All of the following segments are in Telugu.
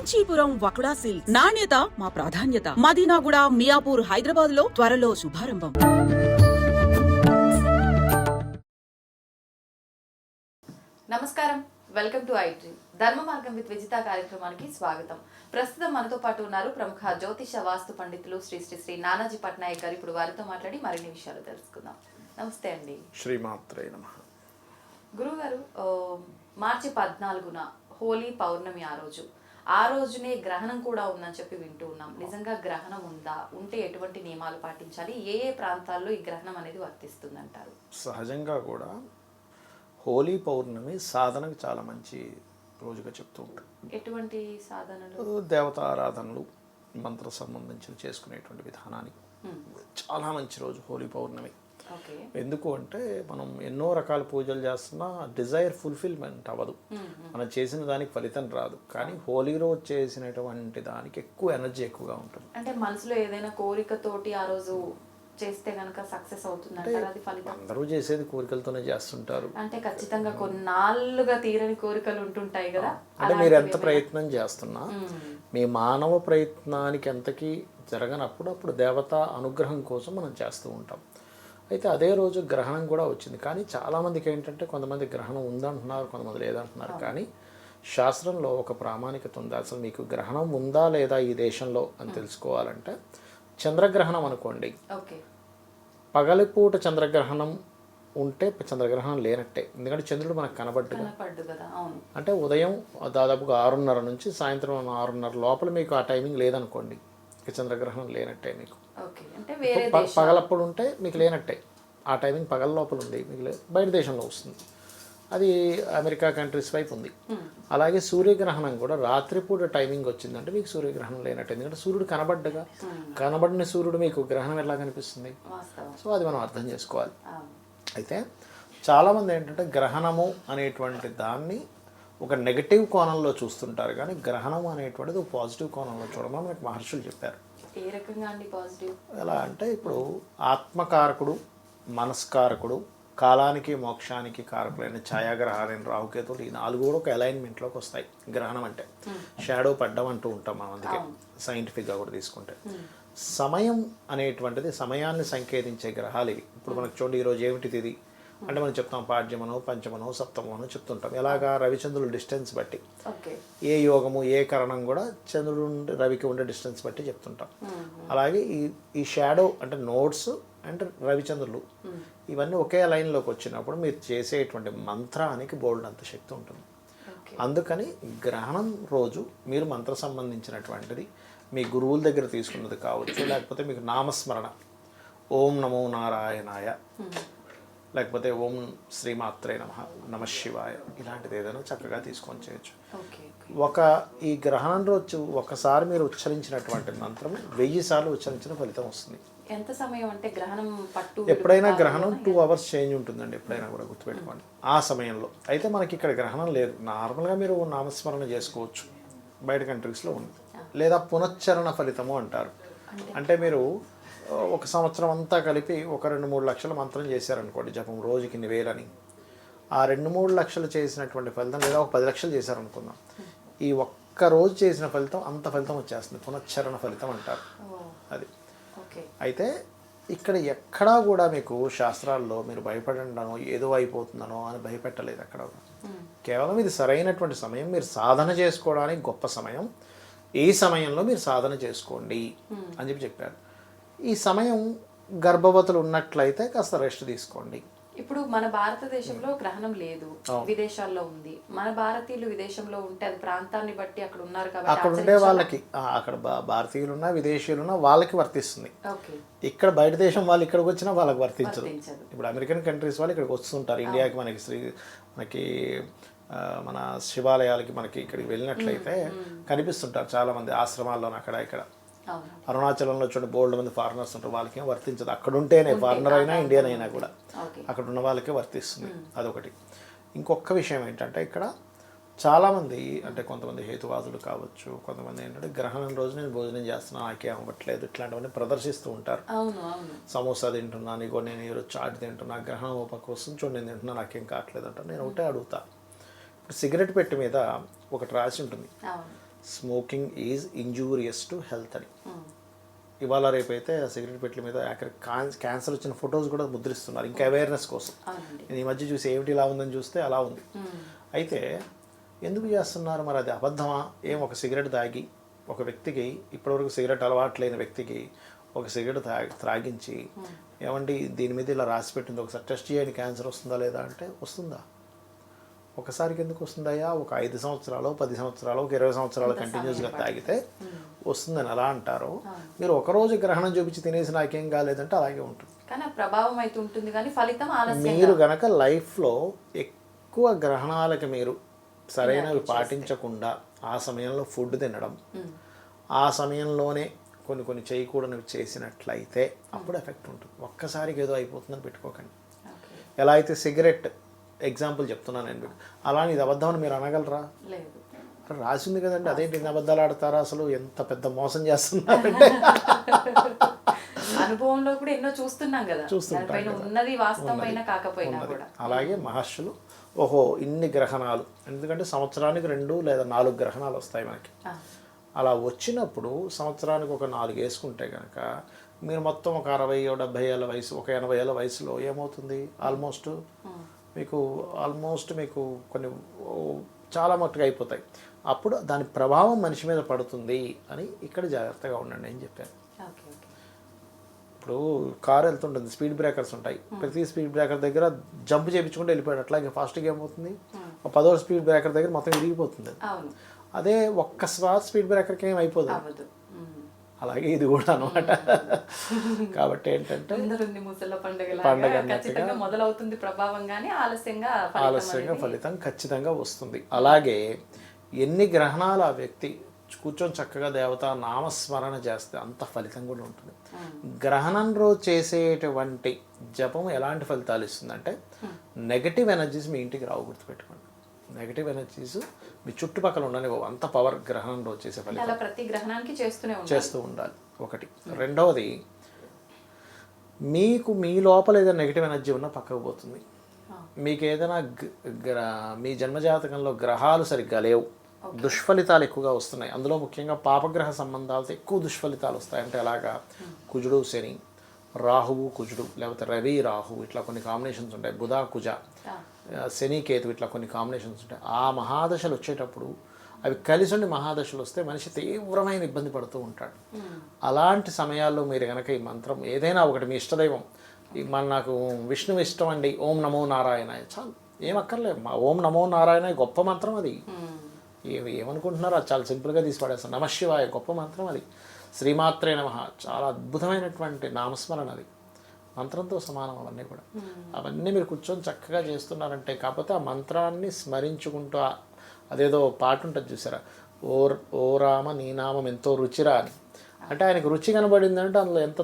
కాంచీపురం వకుడా సిల్క్స్ నాణ్యత మా ప్రాధాన్యత. మదీనాగూడ, మియాపూర్, హైదరాబాద్ లో త్వరలో శుభారంభం. నమస్కారం, వెల్కమ్ టు ఐడ్రీమ్. ధర్మ మార్గం విత్ విజిత కార్యక్రమానికి స్వాగతం. ప్రస్తుతం మనతో పాటు ఉన్నారు ప్రముఖ జ్యోతిష వాస్తు పండితులు శ్రీ శ్రీ శ్రీ నానాజీ పట్నాయక్ గారు. ఇప్పుడు వారితో మాట్లాడి మరిన్ని విషయాలు తెలుసుకుందాం. నమస్తే అండి. శ్రీమాత్రే నమః. గురుగారు, మార్చి 14న హోలీ పౌర్ణమి. ఆ రోజునే గ్రహణం కూడా ఉందని చెప్పి వింటూ ఉన్నాం. నిజంగా గ్రహణం ఉందా? ఉంటే ఎటువంటి నియమాలు పాటించాలి? ఏ ఏ ప్రాంతాల్లో ఈ గ్రహణం అనేది వర్తిస్తుందంటారు? సహజంగా కూడా హోలీ పౌర్ణమి సాధనకు చాలా మంచి రోజుగా చెప్తూ ఉంటారు. ఎటువంటి సాధనలు? దేవతా ఆరాధనలు, మంత్ర సంబంధించి చేసుకునేటువంటి విధానానికి చాలా మంచి రోజు హోలీ పౌర్ణమి. ఎందుకు అంటే మనం ఎన్నో రకాల పూజలు చేస్తున్నా డిజైర్ ఫుల్ఫిల్మెంట్ అవ్వదు, మనం చేసిన దానికి ఫలితం రాదు. కానీ హోలీ రోజు చేసినటువంటి దానికి ఎక్కువ ఎనర్జీ ఎక్కువగా ఉంటుంది. అంటే మనసులో ఏదైనా కోరికతోటి ఆ రోజు చేస్తే గనక సక్సెస్ అవుతుందంటారు. అది ఫలితం అందరూ చేసేది కోరికలతోనే చేస్తుంటారు. అంటే ఖచ్చితంగా కొన్నాళ్ళుగా తీరని కోరికలు ఉంటుంటాయి కదా. అంటే మీరు ఎంత ప్రయత్నం చేస్తున్నా మీ మానవ ప్రయత్నానికి ఎంతకీ జరగనప్పుడు అప్పుడు దేవత అనుగ్రహం కోసం మనం చేస్తూ ఉంటాం. అయితే అదే రోజు గ్రహణం కూడా వచ్చింది. కానీ చాలామందికి ఏంటంటే కొంతమంది గ్రహణం ఉందంటున్నారు, కొంతమంది లేదంటున్నారు. కానీ శాస్త్రంలో ఒక ప్రామాణికత ఉంది. అసలు మీకు గ్రహణం ఉందా లేదా ఈ దేశంలో అని తెలుసుకోవాలంటే చంద్రగ్రహణం అనుకోండి, పగలిపూట చంద్రగ్రహణం ఉంటే చంద్రగ్రహణం లేనట్టే. ఎందుకంటే చంద్రుడు మనకు కనబడ్డు కదా. అంటే ఉదయం దాదాపుగా 6:30 నుంచి సాయంత్రం 6:30 లోపల మీకు ఆ టైమింగ్ లేదనుకోండి, ఇక చంద్రగ్రహణం లేనట్టే. మీకు పగలప్పుడు ఉంటే మీకు లేనట్టే. ఆ టైమింగ్ పగల లోపల ఉంది, మీకు బయట దేశంలో వస్తుంది. అది అమెరికా కంట్రీస్ వైపు ఉంది. అలాగే సూర్యగ్రహణం కూడా రాత్రిపూట టైమింగ్ వచ్చిందంటే మీకు సూర్యగ్రహణం లేనట్టు. ఎందుకంటే సూర్యుడు కనబడ్డగా, కనబడిన సూర్యుడు మీకు గ్రహణం ఎలా కనిపిస్తుంది? సో అది మనం అర్థం చేసుకోవాలి. అయితే చాలామంది ఏంటంటే గ్రహణము అనేటువంటి దాన్ని ఒక నెగటివ్ కోణంలో చూస్తుంటారు. కానీ గ్రహణం అనేటువంటిది ఒక పాజిటివ్ కోణంలో చూడమని మనకు మహర్షులు చెప్పారు. ఏ రకంగా అండి పాజిటివ్? ఎలా అంటే ఇప్పుడు ఆత్మకారకుడు, మనస్కారకుడు, కాలానికి మోక్షానికి కారకులైన ఛాయాగ్రహాలైన రాహుకేతువులు, ఈ 4 కూడా ఒక అలైన్మెంట్లోకి వస్తాయి. గ్రహణం అంటే షాడో పడ్డం అంటూ ఉంటాం మనం. అందుకే సైంటిఫిక్గా కూడా తీసుకుంటే సమయం అనేటువంటిది సమయాన్ని సంకేతించే గ్రహాలు ఇవి. ఇప్పుడు మనకు చూడండి, ఈరోజు ఏమిటిది ఇది అంటే మనం చెప్తాం పాడ్యమనో, పంచమనో, సప్తమనో చెప్తుంటాం. ఎలాగా రవిచంద్రుల డిస్టెన్స్ బట్టి, ఏ యోగము ఏ కరణం కూడా చంద్రుడు రవికి ఉండే డిస్టెన్స్ బట్టి చెప్తుంటాం. అలాగే ఈ షాడో అంటే నోట్స్ అండ్ రవిచంద్రులు ఇవన్నీ ఒకే లైన్లోకి వచ్చినప్పుడు మీరు చేసేటువంటి మంత్రానికి బోల్డ్ అంత శక్తి ఉంటుంది. అందుకని గ్రహణం రోజు మీరు మంత్ర సంబంధించినటువంటిది మీ గురువుల దగ్గర తీసుకున్నది కావచ్చు, లేకపోతే మీకు నామస్మరణ, ఓం నమో నారాయణాయ, లేకపోతే ఓం శ్రీమాత్రే నమ శివాయ, ఇలాంటిది ఏదైనా చక్కగా తీసుకొని చేయొచ్చు. ఈ గ్రహణం రోజు ఒకసారి మీరు ఉచ్చరించినటువంటి మంత్రం 1000 సార్లు ఉచ్చరించిన ఫలితం వస్తుంది. ఎంత సమయం అంటే గ్రహణం పట్టు? ఎప్పుడైనా గ్రహణం 2 hours చేంజ్ ఉంటుందండి, ఎప్పుడైనా కూడా గుర్తుపెట్టుకోండి ఆ సమయంలో. అయితే మనకి ఇక్కడ గ్రహణం లేదు, నార్మల్గా మీరు నామస్మరణ చేసుకోవచ్చు. బయట కంట్రీస్లో ఉంది. లేదా పునశ్చరణ ఫలితము అంటారు. అంటే మీరు ఒక సంవత్సరం అంతా కలిపి ఒక 2-3 లక్షల మంత్రం చేశారనుకోండి, జపం రోజుకి 1000 ఆ 2-3 లక్షలు చేసినటువంటి ఫలితం, లేదా ఒక 10 లక్షలు చేశారనుకుందాం, ఈ ఒక్క రోజు చేసిన ఫలితం అంత ఫలితం వచ్చేస్తుంది. పునశ్చరణ ఫలితం అంటారు అది. అయితే ఇక్కడ ఎక్కడా కూడా మీకు శాస్త్రాల్లో మీరు భయపడండానో ఏదో అయిపోతుందనో అని భయపెట్టలేదు ఎక్కడ. కేవలం ఇది సరైనటువంటి సమయం, మీరు సాధన చేసుకోవడానికి గొప్ప సమయం, ఈ సమయంలో మీరు సాధన చేసుకోండి అని చెప్పారు. ఈ సమయం గర్భవతులు ఉన్నట్లయితే కాస్త రెస్ట్ తీసుకోండి. ఇప్పుడు మన భారతదేశంలో గ్రహణం లేదు, విదేశాల్లో ఉంది. మన భారతీయులు విదేశంలో ఉంటే అది ప్రాంతాన్ని బట్టి అక్కడ ఉన్నారు కాబట్టి అక్కడ ఉండే వాళ్ళకి, అక్కడ భారతీయులున్నా విదేశీయులున్నా వాళ్ళకి వర్తిస్తుంది. ఇక్కడ బయట దేశం వాళ్ళు ఇక్కడికి వచ్చినా వాళ్ళకి వర్తించదు. ఇప్పుడు అమెరికన్ కంట్రీస్ వాళ్ళు ఇక్కడికి వస్తుంటారు, ఇండియాకి మనకి మన శివాలయాలకి మనకి ఇక్కడికి వెళ్ళినట్లయితే కనిపిస్తుంటారు చాలామంది ఆశ్రమాల్లో అక్కడ ఇక్కడ. అరుణాచలంలో చూడండి బోల్డ్ మంది ఫారినర్స్ ఉంటారు, వాళ్ళకేం వర్తించదు. అక్కడ ఉంటేనే ఫారినర్ అయినా ఇండియన్ అయినా కూడా అక్కడ ఉన్న వాళ్ళకే వర్తిస్తుంది. అదొకటి. ఇంకొక విషయం ఏంటంటే ఇక్కడ చాలామంది అంటే కొంతమంది హేతువాదులు కావచ్చు, కొంతమంది ఏంటంటే గ్రహణం రోజు నేను భోజనం చేస్తున్నాను నాకేం అవ్వట్లేదు ఇట్లాంటివన్నీ ప్రదర్శిస్తూ ఉంటారు. సమోసా తింటున్నాను, ఇగో నేను ఈరోజు చాట్ తింటున్నా, గ్రహణం ఓపక వస్తుంది చూడండి నేను తింటున్నా నాకేం కావట్లేదు అంటారు. నేను ఒకటే అడుగుతా, ఇప్పుడు సిగరెట్ పెట్టి మీద ఒకటి రాసి ఉంటుంది, smoking is injurious to health అని. ఇవాళ రేపైతే సిగరెట్ పెట్టెల మీద క్యాన్సర్ వచ్చిన ఫొటోస్ కూడా ముద్రిస్తున్నారు ఇంకా అవేర్నెస్ కోసం. నేను ఈ మధ్య చూసి ఏమిటి ఇలా ఉందని చూస్తే అలా ఉంది. అయితే ఎందుకు చేస్తున్నారు మరి, అది అబద్ధమా? ఒక సిగరెట్ తాగి ఒక వ్యక్తికి, ఇప్పటివరకు సిగరెట్ అలవాటు లేని వ్యక్తికి ఒక సిగరెట్ త్రాగించి ఏమండి దీని మీద ఇలా రాసి పెట్టింది ఒకసారి టెస్ట్ చేయండి క్యాన్సర్ వస్తుందా లేదా అంటే వస్తుందా? ఒకసారికి ఎందుకు వస్తుందయ్యా? ఒక 5 సంవత్సరాలు 10 సంవత్సరాలు ఒక 20 సంవత్సరాలు కంటిన్యూస్గా తాగితే వస్తుందని ఎలా అంటారు? మీరు ఒకరోజు గ్రహణం చూపించి తినేసి నాకేం కాలేదంటే అలాగే ఉంటుంది. కానీ ప్రభావం అయితే ఉంటుంది కానీ ఫలితం ఆలస్యం. మీరు గనక లైఫ్లో ఎక్కువ గ్రహణాలకి మీరు సరైనవి పాటించకుండా ఆ సమయంలో ఫుడ్ తినడం, ఆ సమయంలోనే కొన్ని చేయకూడనివి చేసినట్లయితే అప్పుడు ఎఫెక్ట్ ఉంటుంది. ఒక్కసారికి ఏదో అయిపోతుందని పెట్టుకోకండి. ఎలా అయితే సిగరెట్ ఎగ్జాంపుల్ చెప్తున్నాను నేను మీకు, అలా ఇది అబద్ధం అని మీరు అనగలరా? రాసింది కదండి, అదేంటి ఇన్ని అబద్ధాలు ఆడతారా? అసలు ఎంత పెద్ద మోసం చేస్తున్నారంటే అనుభవంలో కూడా ఎన్నో చూస్తున్నాం కదా, ఉన్నది వాస్తవమైన కాకపోయినా కూడా. అలాగే మహర్షులు ఇన్ని గ్రహణాలు, ఎందుకంటే సంవత్సరానికి 2 లేదా 4 గ్రహణాలు వస్తాయి మనకి. అలా వచ్చినప్పుడు సంవత్సరానికి ఒక 4 వేసుకుంటే కనుక మీరు మొత్తం ఒక 60 70 ఏళ్ళ వయసు, ఒక 80 ఏళ్ళ వయసులో ఏమవుతుంది? ఆల్మోస్ట్ మీకు కొన్ని చాలా మట్టుగా అయిపోతాయి. అప్పుడు దాని ప్రభావం మనిషి మీద పడుతుంది అని ఇక్కడ జాగ్రత్తగా ఉండండి అని చెప్పాను. ఇప్పుడు కారు వెళ్తుంటుంది, స్పీడ్ బ్రేకర్స్ ఉంటాయి, ప్రతి స్పీడ్ బ్రేకర్ దగ్గర జంప్ చేయించుకుంటూ వెళ్ళిపోయాడు. అట్లాగే ఫాస్ట్గా ఏమవుతుంది? 10వ స్పీడ్ బ్రేకర్ దగ్గర మొత్తం విరిగిపోతుంది. అదే ఒక్క స్పీడ్ బ్రేకర్కి ఏం అయిపోతుంది. అలాగే ఇది కూడా అనమాట. కాబట్టి ఏంటంటే పండుగ మొదలవుతుంది ప్రభావం, కానీ ఆలస్యంగా ఫలితం ఖచ్చితంగా వస్తుంది. అలాగే ఎన్ని గ్రహణాలు ఆ వ్యక్తి కూర్చొని చక్కగా దేవతా నామస్మరణ చేస్తే అంత ఫలితం కూడా ఉంటుంది. గ్రహణం రోజు చేసేటువంటి జపం ఎలాంటి ఫలితాలు ఇస్తుందంటే నెగటివ్ ఎనర్జీస్ మీ ఇంటికి రావు, గుర్తుపెట్టుకోండి. నెగటివ్ ఎనర్జీస్ మీ చుట్టుపక్కల ఉండని అంత పవర్ గ్రహణం రోజు చేసే ఫలితం ప్రతి గ్రహణానికి చేస్తూ ఉండాలి. ఒకటి. రెండవది, మీకు మీ లోపల ఏదైనా నెగటివ్ ఎనర్జీ ఉన్నా పక్కకు పోతుంది. మీకు ఏదైనా మీ జన్మజాతకంలో గ్రహాలు సరిగ్గా లేవు, దుష్ఫలితాలు ఎక్కువగా వస్తున్నాయి. అందులో ముఖ్యంగా పాపగ్రహ సంబంధాలతో ఎక్కువ దుష్ఫలితాలు వస్తాయి. అంటే అలాగా కుజుడు శని, రాహువు కుజుడు, లేకపోతే రవి రాహువు, ఇట్లా కొన్ని కాంబినేషన్స్ ఉంటాయి. బుధ కుజ, శని కేతు, ఇట్లా కొన్ని కాంబినేషన్స్ ఉంటాయి. ఆ మహాదశలు వచ్చేటప్పుడు అవి కలిసి ఉండి మహాదశలు వస్తే మనిషి తీవ్రమైన ఇబ్బంది పడుతూ ఉంటాడు. అలాంటి సమయాల్లో మీరు కనుక ఈ మంత్రం ఏదైనా ఒకటి, మీ ఇష్టదైవం, నాకు విష్ణువు ఇష్టం అండి, ఓం నమో నారాయణ, చాలు, ఏమక్కర్లేదు. మా ఓం నమో నారాయణ గొప్ప మంత్రం అది. ఏమనుకుంటున్నారో అది చాలా సింపుల్గా తీసి పడేస్తాం. నమశివాయ గొప్ప మంత్రం అది. శ్రీమాత్రే నమః చాలా అద్భుతమైనటువంటి నామస్మరణ అది. మంత్రంతో సమానం అవన్నీ కూడా. అవన్నీ మీరు కూర్చొని చక్కగా చేస్తున్నారంటే, కాకపోతే ఆ మంత్రాన్ని స్మరించుకుంటూ, అదేదో పాట ఉంటుంది చూసారా, ఓ రామ నీ నామం ఎంతో రుచిరా అని. అంటే ఆయనకు రుచి కనబడిందంటే అందులో ఎంత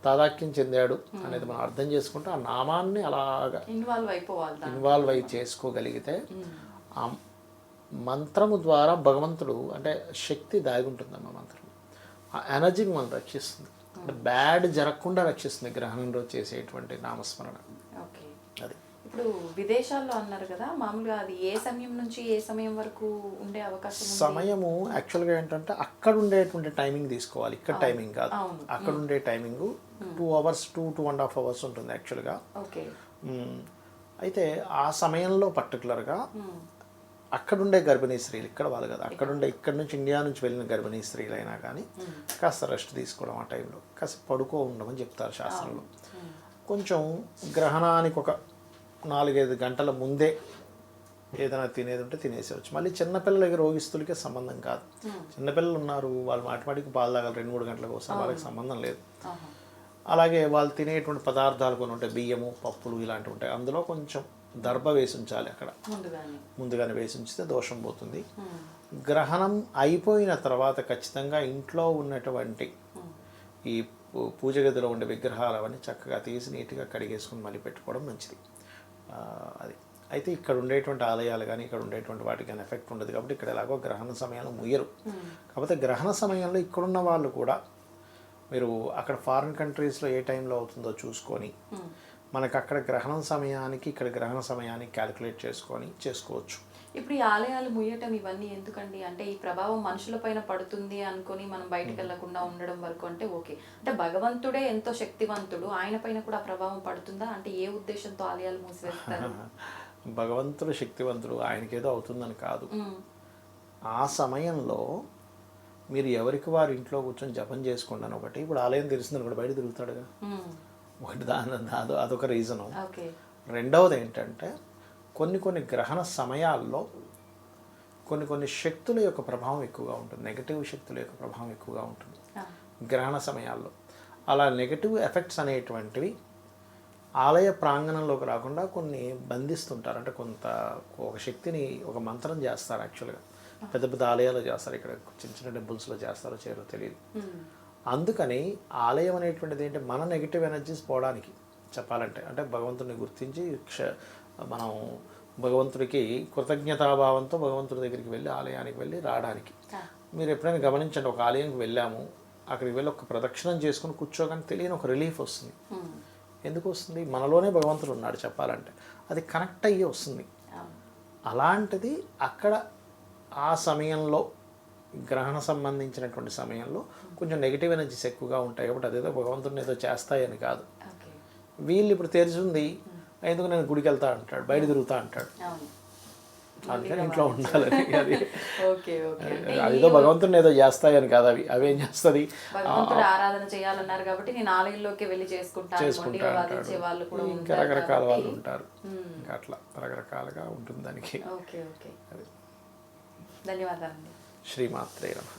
తాదాక్యం చెందాడు అనేది మనం అర్థం చేసుకుంటూ ఆ నామాన్ని అలాగా ఇన్వాల్వ్ అయి చేసుకోగలిగితే ఆ మంత్రము ద్వారా భగవంతుడు, అంటే శక్తి దాగి ఉంటుందమ్మా మంత్రం. ఆ ఎనర్జీని మనం రక్షిస్తుంది, అంటే బ్యాడ్ జరగకుండా రక్షిస్తుంది గ్రహణం రోజు చేసేటువంటి నామస్మరణ. అది ఇప్పుడు విదేశాల్లో అన్నారు కదా, మామూలుగా అది ఏ సమయం నుంచి ఏ సమయం వరకు ఉండే అవకాశం? సమయము యాక్చువల్గా ఏంటంటే అక్కడ ఉండేటువంటి టైమింగ్ తీసుకోవాలి, ఇక్కడ టైమింగ్ కాదు. అక్కడ ఉండే టైమింగ్ 2 hours 2.5 hours ఉంటుంది యాక్చువల్గా. అయితే ఆ సమయంలో పర్టికులర్గా అక్కడుండే గర్భిణీ స్త్రీలు, ఇక్కడ వాళ్ళు కదా, ఇక్కడ నుంచి ఇండియా నుంచి వెళ్ళిన గర్భిణీ స్త్రీలు అయినా కానీ కాస్త రెస్ట్ తీసుకోవడం, ఆ టైంలో కాస్త పడుకో ఉండమని చెప్తారు శాస్త్రంలో. కొంచెం గ్రహణానికి ఒక 4-5 గంటల ముందే ఏదైనా తినేది ఉంటే తినేసేవచ్చు. మళ్ళీ చిన్నపిల్లలకి, రోగిస్తులకే సంబంధం కాదు. చిన్నపిల్లలు ఉన్నారు, వాళ్ళు మాటిమాటికి పాలు తాగాలి 2-3 గంటల కోసం, వాళ్ళకి సంబంధం లేదు. అలాగే వాళ్ళు తినేటువంటి పదార్థాలు కొన్ని ఉంటాయి, బియ్యము, పప్పులు ఇలాంటివి ఉంటాయి. అందులో కొంచెం దర్భ వేసి ఉంచాలి, అక్కడ ముందుగానే వేసి ఉంచితే దోషం పోతుంది. గ్రహణం అయిపోయిన తర్వాత ఖచ్చితంగా ఇంట్లో ఉన్నటువంటి ఈ పూజ గదిలో ఉండే విగ్రహాలు అవన్నీ చక్కగా తీసి నీట్గా కడిగేసుకుని మళ్ళీ పెట్టుకోవడం మంచిది. అది అయితే ఇక్కడ ఉండేటువంటి ఆలయాలు కానీ ఇక్కడ ఉండేటువంటి వాటికి కానీ ఎఫెక్ట్ ఉండదు కాబట్టి ఇక్కడ ఎలాగో గ్రహణ సమయంలో ముయ్యరు. కాకపోతే గ్రహణ సమయంలో ఇక్కడున్న వాళ్ళు కూడా మీరు అక్కడ ఫారిన్ కంట్రీస్లో ఏ టైంలో అవుతుందో చూసుకొని మనకు అక్కడ గ్రహణం సమయానికి ఇక్కడ గ్రహణ సమయానికి క్యాలిక్యులేట్ చేసుకొని చేసుకోవచ్చు. ఇప్పుడు ఈ ఆలయాలు ముయ్యటం ఇవన్నీ ఎందుకండి? అంటే ఈ ప్రభావం మనుషులపైన పడుతుంది అనుకొని మనం బయటకు వెళ్లకుండా ఉండడం వరకు అంటే ఓకే. అంటే భగవంతుడే ఎంతో శక్తివంతుడు, ఆయన పైన కూడా ఆ ప్రభావం పడుతుందా? అంటే ఏ ఉద్దేశంతో ఆలయాలు మూసివేస్తారు? భగవంతుడు శక్తివంతుడు, ఆయనకేదో అవుతుందని కాదు. ఆ సమయంలో మీరు ఎవరికి వారి ఇంట్లో కూర్చొని జపం చేసుకోండి అని ఒకటి. ఇప్పుడు ఆలయం తెలిసిందని కూడా బయట తిరుగుతాడుగా, ఒకటి అదొక రీజను. ఓకే. రెండవది ఏంటంటే కొన్ని గ్రహణ సమయాల్లో కొన్ని శక్తుల యొక్క ప్రభావం ఎక్కువగా ఉంటుంది, నెగటివ్ శక్తుల యొక్క ప్రభావం ఎక్కువగా ఉంటుంది గ్రహణ సమయాల్లో. అలా నెగటివ్ ఎఫెక్ట్స్ అనేటువంటివి ఆలయ ప్రాంగణంలోకి రాకుండా కొన్ని బంధిస్తుంటారు. అంటే ఒక శక్తిని ఒక మంత్రం చేస్తారు. యాక్చువల్గా పెద్ద పెద్ద ఆలయాలు చేస్తారు, ఇక్కడ చిన్న చిన్న టెంపుల్స్లో చేస్తారో చేయరో తెలియదు. అందుకని ఆలయం అనేటువంటిది ఏంటి, మన నెగిటివ్ ఎనర్జీస్ పోవడానికి చెప్పాలంటే, అంటే భగవంతుడిని గుర్తించి మనం భగవంతుడికి కృతజ్ఞతాభావంతో భగవంతుడి దగ్గరికి వెళ్ళి ఆలయానికి వెళ్ళి రావడానికి. మీరు ఎప్పుడైనా గమనించండి, ఒక ఆలయానికి వెళ్ళాము, అక్కడికి వెళ్ళి ఒక ప్రదక్షిణం చేసుకుని కూర్చోగానే తెలియని ఒక రిలీఫ్ వస్తుంది. ఎందుకు వస్తుంది? మనలోనే భగవంతుడు ఉన్నాడు చెప్పాలంటే, అది కనెక్ట్ అయ్యి వస్తుంది. అలాంటిది అక్కడ ఆ సమయంలో గ్రహణ సంబంధించినటువంటి సమయంలో కొంచెం నెగిటివ్ ఎనర్జీస్ ఎక్కువగా ఉంటాయి కాబట్టి అదేదో భగవంతుడిని ఏదో చేస్తాయని కాదు. వీళ్ళు ఇప్పుడు తెరిచింది ఎందుకు నేను గుడికి వెళ్తా అంటాడు, బయట తిరుగుతా అంటాడు, అందుకని ఇంట్లో ఉండాలని. అది అదేదో భగవంతుడిని ఏదో చేస్తాయని కాదు, అవేం చేస్తుంది, ఆరాధన చేయాలన్నారు కాబట్టి నేను ఆలయంలోకి వెళ్ళి చేసుకుంటా అంటాడు. ఇంకా రకరకాల వాళ్ళు ఉంటారు, ఇంకా అట్లా రకరకాలుగా ఉంటుంది దానికి. ధన్యవాదాలు. శ్రీమాత్రే నమః.